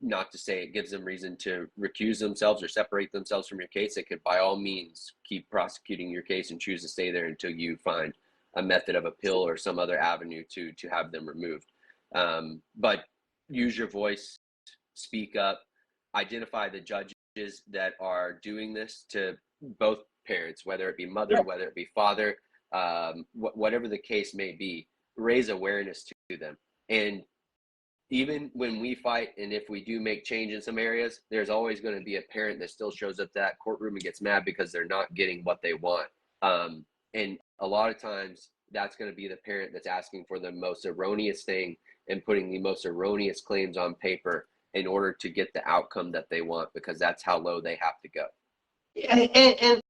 Not to say it gives them reason to recuse themselves or separate themselves from your case. It could, by all means, keep prosecuting your case and choose to stay there until you find a method of appeal or some other avenue to have them removed. But use your voice, speak up, identify the judges that are doing this to both parents, whether it be mother, Yeah. whether it be father, whatever the case may be. Raise awareness to them. And even when we fight, and if we do make change in some areas, there's always going to be a parent that still shows up to that courtroom and gets mad because they're not getting what they want. And a lot of times that's going to be the parent that's asking for the most erroneous thing and putting the most erroneous claims on paper in order to get the outcome that they want, because that's how low they have to go. And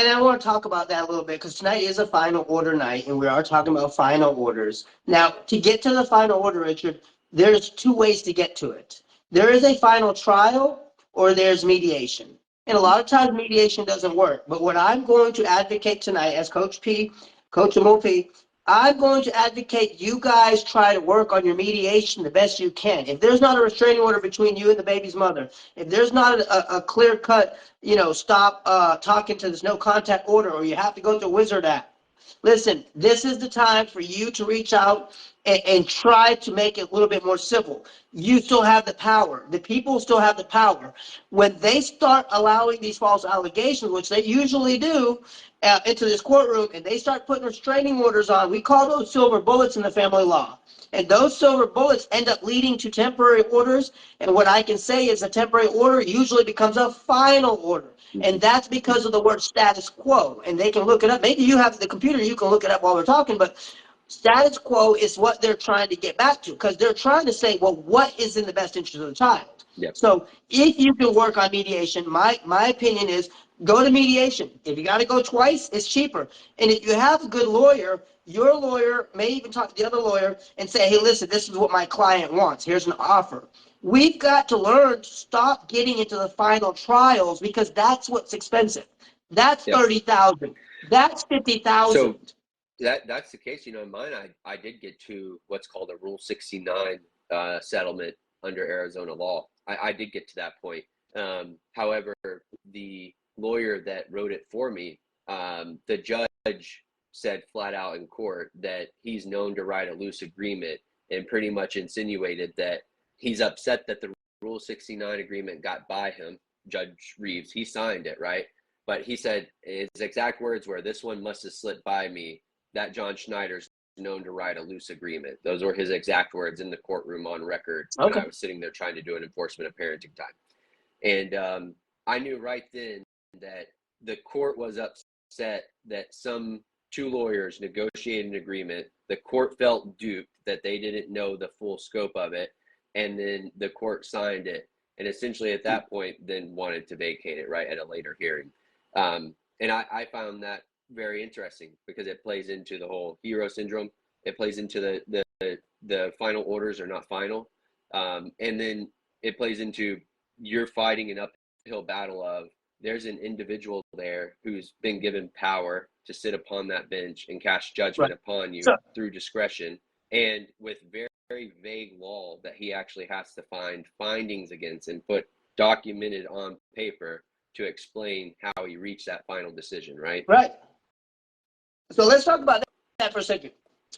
I want to talk about that a little bit because tonight is a final order night and we are talking about final orders. Now, to get to the final order, Richard, there's two ways to get to it. There is a final trial or there's mediation. And a lot of times mediation doesn't work. But what I'm going to advocate tonight as Coach P, Coach MOP, I'm going to advocate you guys try to work on your mediation the best you can. If there's not a restraining order between you and the baby's mother, if there's not a clear cut, stop talking to this no contact order, or you have to go to Wizard app. Listen, this is the time for you to reach out and try to make it a little bit more civil. You still have the power. The people still have the power. When they start allowing these false allegations, which they usually do, into this courtroom, and they start putting restraining orders on, we call those silver bullets in the family law. And those silver bullets end up leading to temporary orders. And what I can say is a temporary order usually becomes a final order. And that's because of the word status quo. And they can look it up. Maybe you have the computer, you can look it up while we're talking, but status quo is what they're trying to get back to, because they're trying to say, well, what is in the best interest of the child? Yep. So if you can work on mediation, my opinion is go to mediation. If you got to go twice, it's cheaper. And if you have a good lawyer, your lawyer may even talk to the other lawyer and say, hey, listen, this is what my client wants. Here's an offer. We've got to learn to stop getting into the final trials, because that's what's expensive. That's Yep. 30,000. That's 50,000. So that's the case. In mine, I did get to what's called a Rule 69 settlement under Arizona law. I did get to that point. However, the lawyer that wrote it for me, the judge said flat out in court that he's known to write a loose agreement and pretty much insinuated that he's upset that the Rule 69 agreement got by him, Judge Reeves. He signed it, right? But he said his exact words were, "This one must have slipped by me. That John Schneider's known to write a loose agreement." Those were his exact words in the courtroom on record when Okay. I was sitting there trying to do an enforcement of parenting time. And I knew right then that the court was upset that some two lawyers negotiated an agreement. The court felt duped that they didn't know the full scope of it. And then the court signed it. And essentially at that point, then wanted to vacate it, right, at a later hearing. And I found that very interesting because it plays into the whole hero syndrome. It plays into the final orders are not final. And then it plays into you're fighting an uphill battle of there's an individual there who's been given power to sit upon that bench and cast judgment upon you through discretion, and with very, very vague law that he actually has to find findings against and put documented on paper to explain how he reached that final decision, right? Right. So let's talk about that for a second.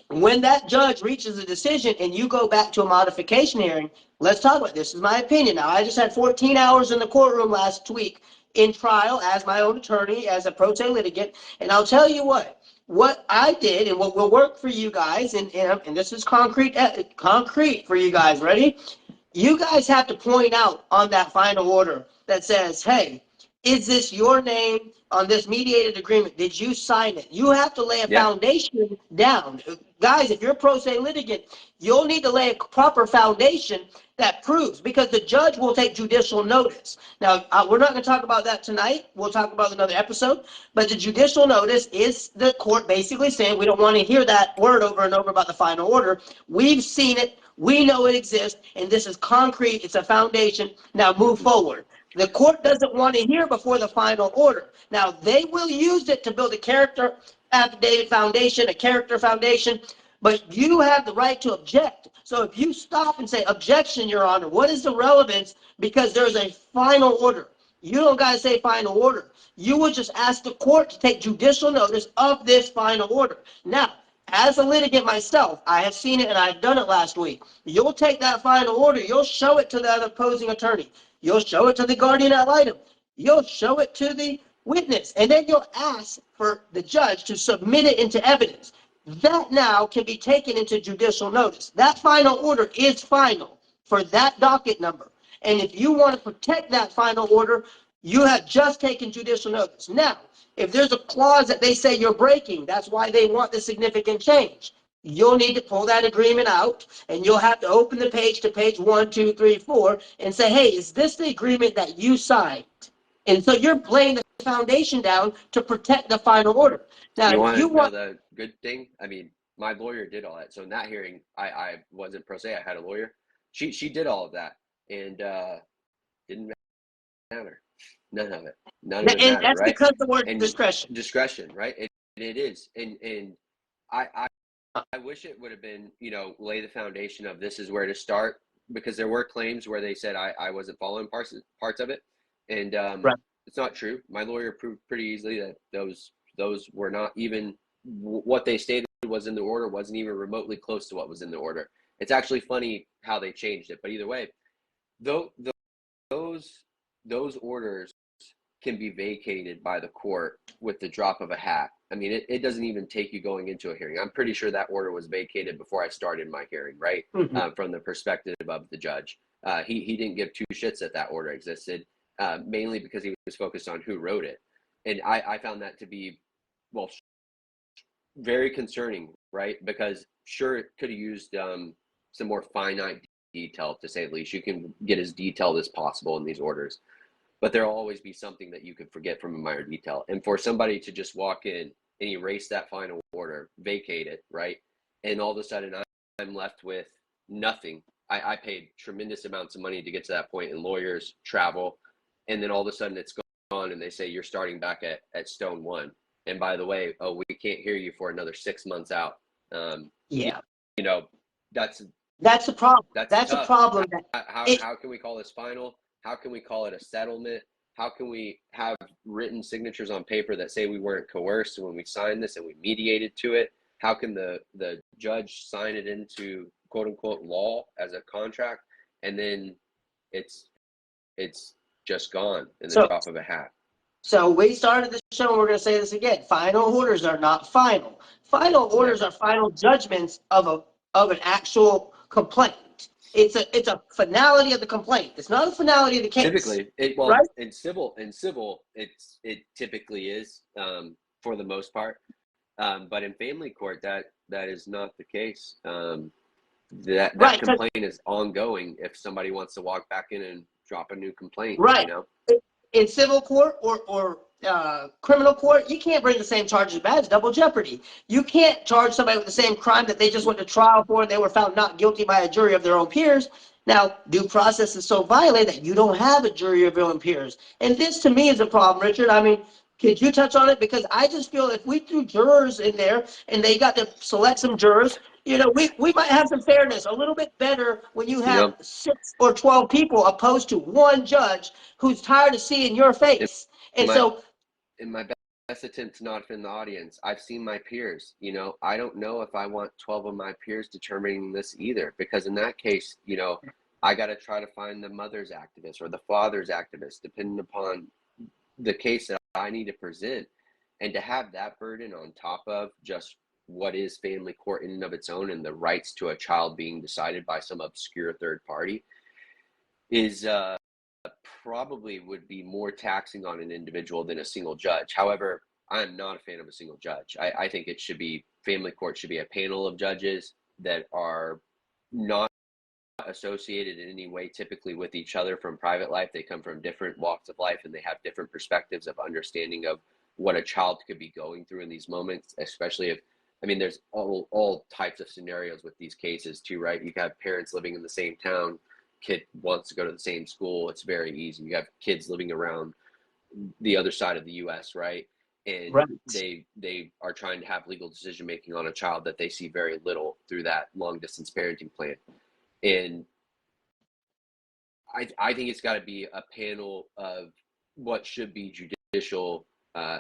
When that judge reaches a decision and you go back to a modification hearing, let's talk about this. This is my opinion. Now, I just had 14 hours in the courtroom last week in trial as my own attorney, as a pro se litigant, and I'll tell you what I did and what will work for you guys, and this is concrete for you guys. Ready? You guys have to point out on that final order that says, hey, is this your name on this mediated agreement? Did you sign it? You have to lay a foundation down. Guys, if you're a pro se litigant, you'll need to lay a proper foundation that proves, because the judge will take judicial notice. Now, we're not going to talk about that tonight. We'll talk about another episode. But the judicial notice is the court basically saying we don't want to hear that word over and over about the final order. We've seen it. We know it exists, and this is concrete. It's a foundation. Now move forward. The court doesn't want to hear before the final order. Now, they will use it to build a character affidavit foundation, a character foundation, but you have the right to object. So if you stop and say, objection, Your Honor, what is the relevance? Because there's a final order. You don't got to say final order. You would just ask the court to take judicial notice of this final order. Now, as a litigant myself, I have seen it and I've done it last week. You'll take that final order. You'll show it to the other opposing attorney. You'll show it to the guardian ad litem. You'll show it to the witness. And then you'll ask for the judge to submit it into evidence. That now can be taken into judicial notice. That final order is final for that docket number. And if you want to protect that final order, you have just taken judicial notice. Now, if there's a clause that they say you're breaking, that's why they want the significant change. You'll need to pull that agreement out, and you'll have to open the page to page 1, 2, 3, 4, and say, hey, is this the agreement that you signed? And so you're laying the foundation down to protect the final order. Now, You if want you to know want, the good thing? I mean, my lawyer did all that. So in that hearing, I wasn't pro se. I had a lawyer. She did all of that, and didn't matter. None of it. None of it and mattered, that's right? because the word And discretion. discretion, right? It is. And I wish it would have been, lay the foundation of this is where to start, because there were claims where they said I wasn't following parts of it. And Right. it's not true. My lawyer proved pretty easily that those were not even what they stated was in the order wasn't even remotely close to what was in the order. It's actually funny how they changed it. But either way, though those orders can be vacated by the court with the drop of a hat. I mean, it doesn't even take you going into a hearing. I'm pretty sure that order was vacated before I started my hearing, right? Mm-hmm. From the perspective of the judge. He didn't give two shits that order existed, mainly because he was focused on who wrote it. And I found that to be, well, very concerning, right? Because sure, it could have used some more finite detail, to say the least. You can get as detailed as possible in these orders, but there'll always be something that you could forget from a minor detail. And for somebody to just walk in and erase that final order, vacate it, right? And all of a sudden I'm left with nothing. I paid tremendous amounts of money to get to that point in lawyers, travel, and then all of a sudden it's gone and they say you're starting back at stone one. And by the way, we can't hear you for another 6 months out. Yeah. That's That's a problem. That's tough. a problem. How can we call this final? How can we call it a settlement? How can we have written signatures on paper that say we weren't coerced when we signed this and we mediated to it? How can the judge sign it into quote unquote law as a contract, and then it's just gone in the So, drop of a hat. so we started the show, and we're going to say this again. Final orders are not final. Final orders are final judgments of an actual complaint. It's a finality of the complaint. It's not a finality of the case. Typically, right? in civil, it typically is, for the most part. But in family court, that is not the case. That Right, complaint is ongoing if somebody wants to walk back in and drop a new complaint. right. You know, In civil court or criminal court, you can't bring the same charges back. It's double jeopardy. You can't charge somebody with the same crime that they just went to trial for and they were found not guilty by a jury of their own peers. Now, due process is so violated that you don't have a jury of your own peers. And this, to me, is a problem, Richard. I mean, could you touch on it? Because I just feel if we threw jurors in there and they got to select some jurors, we might have some fairness, a little bit better when you you have know, 6 or 12 people opposed to one judge who's tired of seeing your face. And my so, in my best attempt to not offend the audience, I've seen my peers. I don't know if I want 12 of my peers determining this either, because in that case, I got to try to find the mother's activist or the father's activist, depending upon the case that I need to present. And to have that burden on top of just what is family court in and of its own and the rights to a child being decided by some obscure third party is probably would be more taxing on an individual than a single judge. However, I'm not a fan of a single judge. I think it should be, family court should be a panel of judges that are not associated in any way typically with each other from private life. They come from different walks of life and they have different perspectives of understanding of what a child could be going through in these moments, especially if, there's all types of scenarios with these cases too, right? You have parents living in the same town, kid wants to go to the same school. It's very easy. You have kids living around the other side of the US, right? And right. they are trying to have legal decision making on a child that they see very little through that long distance parenting plan. And I think it's got to be a panel of what should be judicial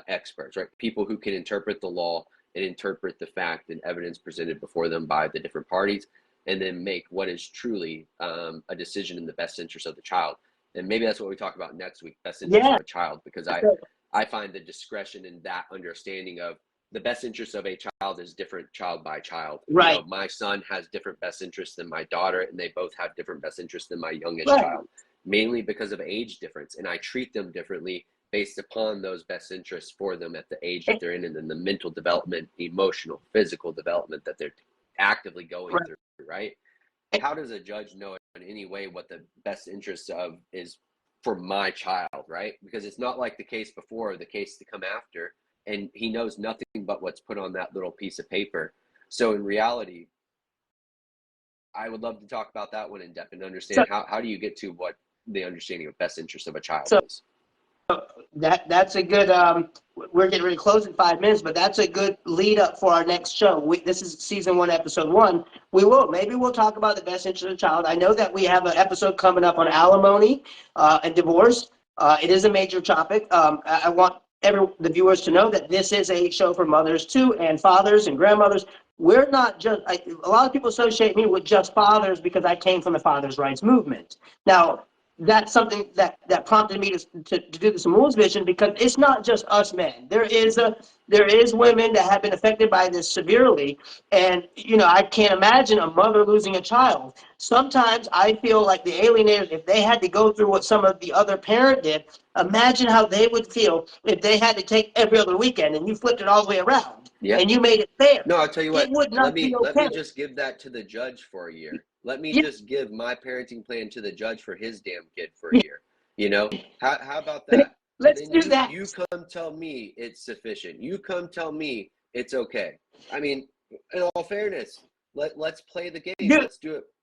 experts, right? People who can interpret the law and interpret the fact and evidence presented before them by the different parties, and then make what is truly a decision in the best interest of the child. And maybe that's what we talk about next week, best interest of a child, because I find the discretion in that understanding of the best interest of a child is different child by child. Right. My son has different best interests than my daughter, and they both have different best interests than my youngest Right. child, mainly because of age difference. And I treat them differently based upon those best interests for them at the age that they're in, and then the mental development, emotional, physical development that they're actively going through, right? How does a judge know in any way what the best interest of is for my child, right? Because it's not like the case before or the case to come after, and he knows nothing but what's put on that little piece of paper. So in reality, I would love to talk about that one in depth and understand how do you get to what the understanding of best interest of a child is. That's a good. We're getting ready to close in 5 minutes, but that's a good lead up for our next show. This is season 1, episode 1. Maybe we'll talk about the best interest of the child. I know that we have an episode coming up on alimony and divorce. It is a major topic. I want the viewers to know that this is a show for mothers too, and fathers and grandmothers. We're not just. A lot of people associate me with just fathers because I came from the fathers' rights movement. Now, that's something that prompted me to do this Amuls vision, because it's not just us men. There is women that have been affected by this severely, and I can't imagine a mother losing a child. Sometimes I feel like the alienators, if they had to go through what some of the other parent did, imagine how they would feel if they had to take every other weekend and you flipped it all the way around. Yeah. And you made it fair. No, I'll tell you what. It would not be okay. Let me just give that to the judge for a year. Let me just give my parenting plan to the judge for his damn kid for a year. How about that? Let's do that. You come tell me it's sufficient. You come tell me it's okay. In all fairness, let's play the game. Yeah.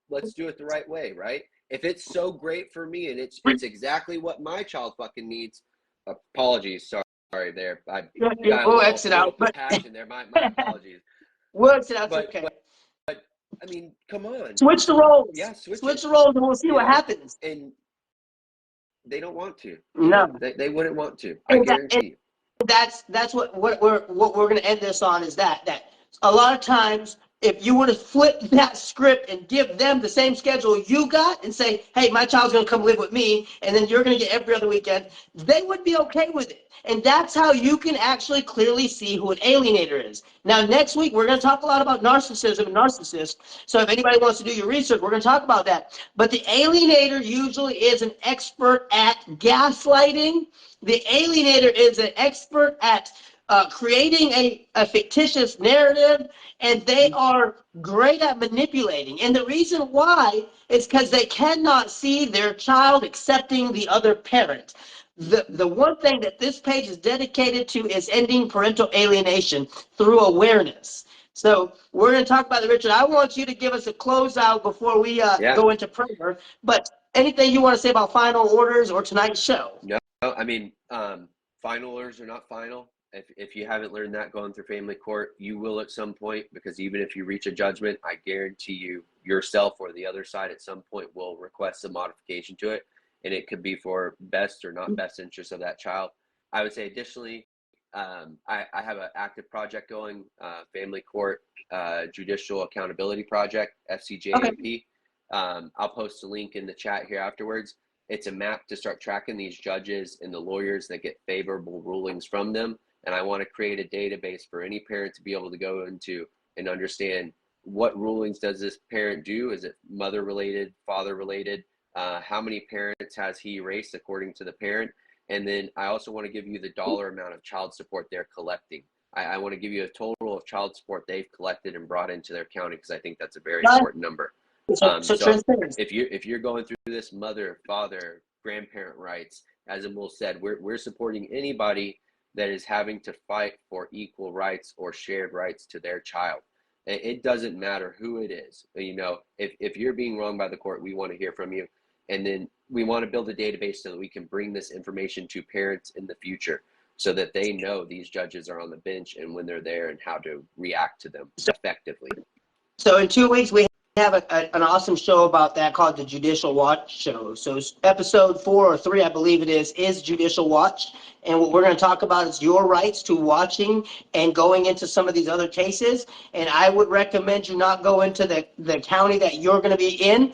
Let's do it the right way, right? If it's so great for me and it's exactly what my child fucking needs, apologies, sorry there. We'll exit out. But passion there. My apologies. We'll exit out. It's okay. But come on. Switch the roles. Yeah, switch the roles, and we'll see what happens. And they don't want to. No, they wouldn't want to. I guarantee you. That's what we're going to end this on, is that a lot of times if you were to flip that script and give them the same schedule you got and say, hey, my child's going to come live with me, and then you're going to get every other weekend, they would be okay with it. And that's how you can actually clearly see who an alienator is. Now, next week, we're going to talk a lot about narcissism and narcissists. So if anybody wants to do your research, we're going to talk about that. But the alienator usually is an expert at gaslighting. The alienator is an expert at creating a fictitious narrative, and they are great at manipulating. And the reason why is because they cannot see their child accepting the other parent. The one thing that this page is dedicated to is ending parental alienation through awareness. So we're going to talk about it, Richard. I want you to give us a closeout before we go into prayer. But anything you want to say about final orders or tonight's show? No, I mean, final orders are not final. If you haven't learned that going through family court, you will at some point, because even if you reach a judgment, I guarantee you yourself or the other side at some point will request some modification to it. And it could be for best or not best interest of that child. I would say additionally, I have an active project going, family court judicial accountability project, FCJAP. Okay. I'll post a link in the chat here afterwards. It's a map to start tracking these judges and the lawyers that get favorable rulings from them. And I want to create a database for any parent to be able to go into and understand what rulings does this parent do? Is it mother related, father related? How many parents has he erased according to the parent? And then I also want to give you the dollar amount of child support they're collecting. I want to give you a total of child support they've collected and brought into their county, because I think that's a very important number. So if you're going through this mother, father, grandparent rights, as Amul said, we're supporting anybody that is having to fight for equal rights or shared rights to their child. It doesn't matter who it is. You know, if you're being wronged by the court, we want to hear from you. And then we want to build a database so that we can bring this information to parents in the future so that they know these judges are on the bench and when they're there and how to react to them effectively. So in 2 weeks, we have an awesome show about that called the Judicial Watch Show. So episode 4 or 3, I believe it is Judicial Watch. And what we're going to talk about is your rights to watching and going into some of these other cases. And I would recommend you not go into the county that you're going to be in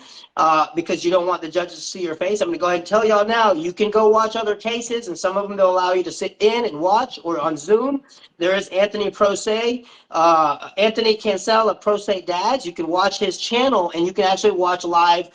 because you don't want the judges to see your face. I'm going to go ahead and tell y'all now, you can go watch other cases, and some of them they'll allow you to sit in and watch, or on Zoom. There is Anthony Cancel of Pro Se Dads. You can watch his channel, and you can actually watch live.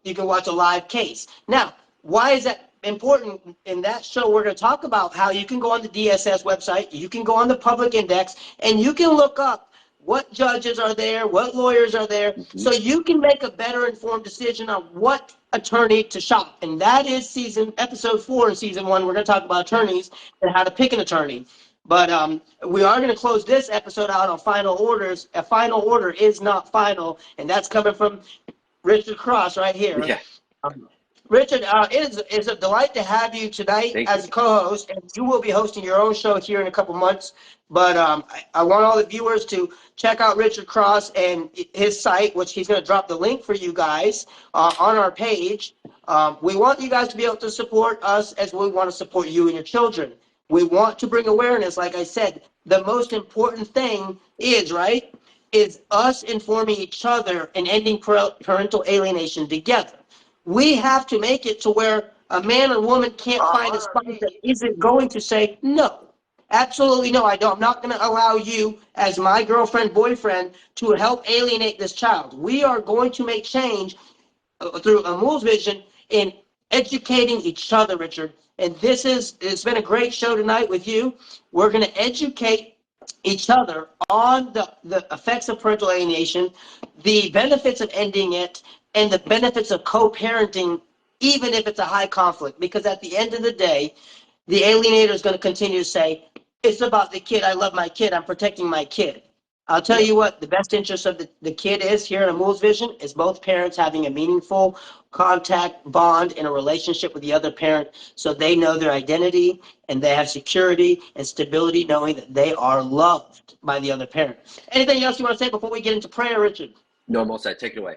You can watch a live case. Now, why is that important? In that show, we're going to talk about how you can go on the DSS website, you can go on the public index, and you can look up what judges are there, what lawyers are there, so you can make a better informed decision on what attorney to shop. And that is episode 4 in season 1. We're going to talk about attorneys and how to pick an attorney. But we are going to close this episode out on final orders. A final order is not final, and that's coming from Richard Cross right here. Yeah. Richard, it is a delight to have you tonight as a co-host, and you will be hosting your own show here in a couple months. But I want all the viewers to check out Richard Cross and his site, which he's going to drop the link for you guys on our page. We want you guys to be able to support us as we want to support you and your children. We want to bring awareness. Like I said, the most important thing is us informing each other and ending parental alienation together. We have to make it to where a man or woman can't find a spouse that isn't going to say, no, absolutely no, I don't. I'm not going to allow you as my girlfriend, boyfriend to help alienate this child. We are going to make change through Amul's vision in educating each other, Richard. And it's been a great show tonight with you. We're going to educate each other on the effects of parental alienation, the benefits of ending it, and the benefits of co-parenting, even if it's a high conflict. Because at the end of the day, the alienator is going to continue to say, it's about the kid. I love my kid. I'm protecting my kid. I'll tell you what, the best interest of the kid is here in Amul's vision is both parents having a meaningful contact, bond, and a relationship with the other parent so they know their identity and they have security and stability knowing that they are loved by the other parent. Anything else you want to say before we get into prayer, Richard? No, I'm all set. Take it away.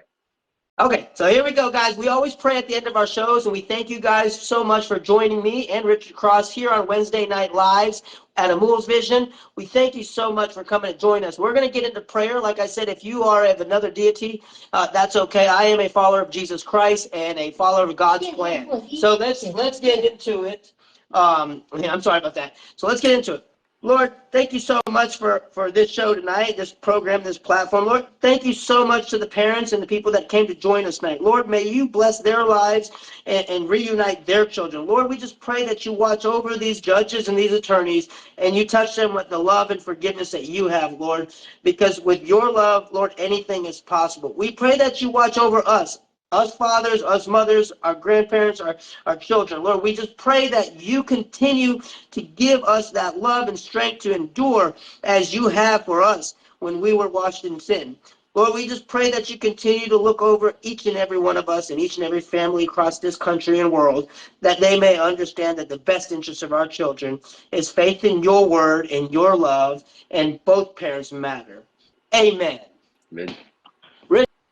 Okay, so here we go, guys. We always pray at the end of our shows, and we thank you guys so much for joining me and Richard Cross here on Wednesday Night Lives at Amuls Vision. We thank you so much for coming to join us. We're going to get into prayer. Like I said, if you are of another deity, that's okay. I am a follower of Jesus Christ and a follower of God's plan. So let's get into it. Yeah, I'm sorry about that. So let's get into it. Lord, thank you so much for this show tonight, this program, this platform. Lord, thank you so much to the parents and the people that came to join us tonight. Lord, may you bless their lives and reunite their children. Lord, we just pray that you watch over these judges and these attorneys and you touch them with the love and forgiveness that you have, Lord, because with your love, Lord, anything is possible. We pray that you watch over us fathers, us mothers, our grandparents, our children. Lord, we just pray that you continue to give us that love and strength to endure as you have for us when we were washed in sin. Lord, we just pray that you continue to look over each and every one of us and each and every family across this country and world, that they may understand that the best interest of our children is faith in your word and your love, and both parents matter. Amen. Amen.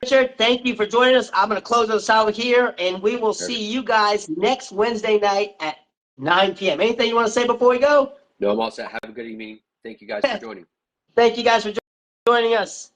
Richard, thank you for joining us. I'm going to close us out here, and we will see you guys next Wednesday night at 9 p.m. Anything you want to say before we go? No, I'm all set. Have a good evening. Thank you guys for joining. Thank you guys for joining us.